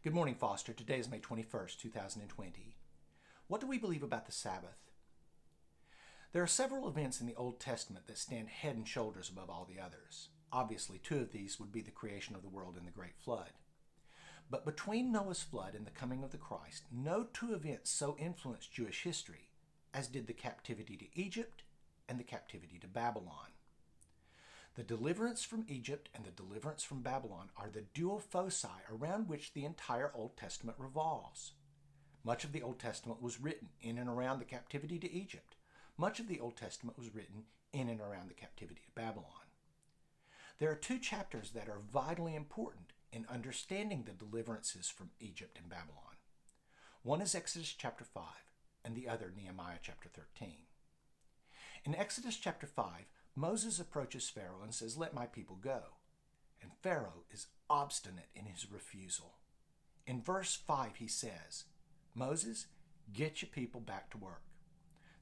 Good morning, Foster. Today is May 21st, 2020. What do we believe about the Sabbath? There are several events in the Old Testament that stand head and shoulders above all the others. Obviously, two of these would be the creation of the world and the Great Flood. But between Noah's flood and the coming of the Christ, no two events so influenced Jewish history as did the captivity to Egypt and the captivity to Babylon. The deliverance from Egypt and the deliverance from Babylon are the dual foci around which the entire Old Testament revolves. Much of the Old Testament was written in and around the captivity to Egypt. Much of the Old Testament was written in and around the captivity to Babylon. There are two chapters that are vitally important in understanding the deliverances from Egypt and Babylon. One is Exodus chapter 5, and the other Nehemiah chapter 13. In Exodus chapter 5, Moses approaches Pharaoh and says, "Let my people go." And Pharaoh is obstinate in his refusal. In verse 5 he says, "Moses, get your people back to work.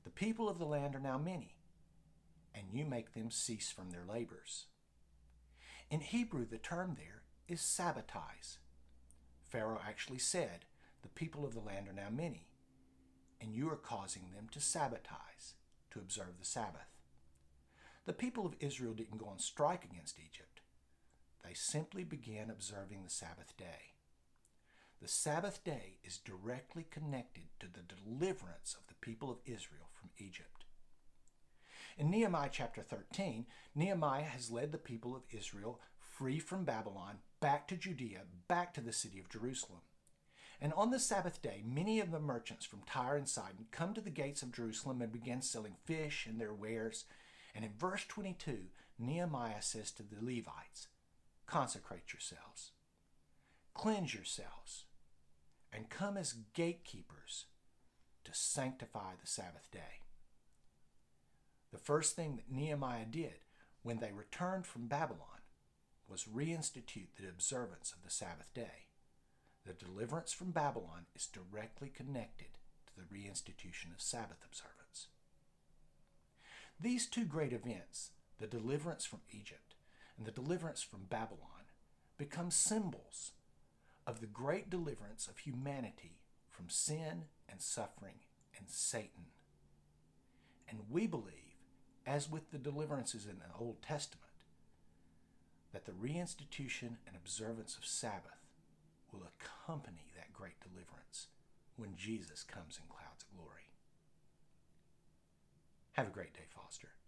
The people of the land are now many, and you make them cease from their labors." In Hebrew, the term there is sabbatize. Pharaoh actually said, "The people of the land are now many, and you are causing them to sabbatize, to observe the Sabbath." The people of Israel didn't go on strike against Egypt. They simply began observing the Sabbath day. The Sabbath day is directly connected to the deliverance of the people of Israel from Egypt. In Nehemiah chapter 13, Nehemiah has led the people of Israel free from Babylon, back to Judea, back to the city of Jerusalem. And on the Sabbath day, many of the merchants from Tyre and Sidon come to the gates of Jerusalem and begin selling fish and their wares. And in verse 22, Nehemiah says to the Levites, "Consecrate yourselves, cleanse yourselves, and come as gatekeepers to sanctify the Sabbath day." The first thing that Nehemiah did when they returned from Babylon was reinstitute the observance of the Sabbath day. The deliverance from Babylon is directly connected to the reinstitution of Sabbath observance. These two great events, the deliverance from Egypt and the deliverance from Babylon, become symbols of the great deliverance of humanity from sin and suffering and Satan. And we believe, as with the deliverances in the Old Testament, that the reinstitution and observance of Sabbath will accompany that great deliverance when Jesus comes in clouds of glory. Have a great day, Foster.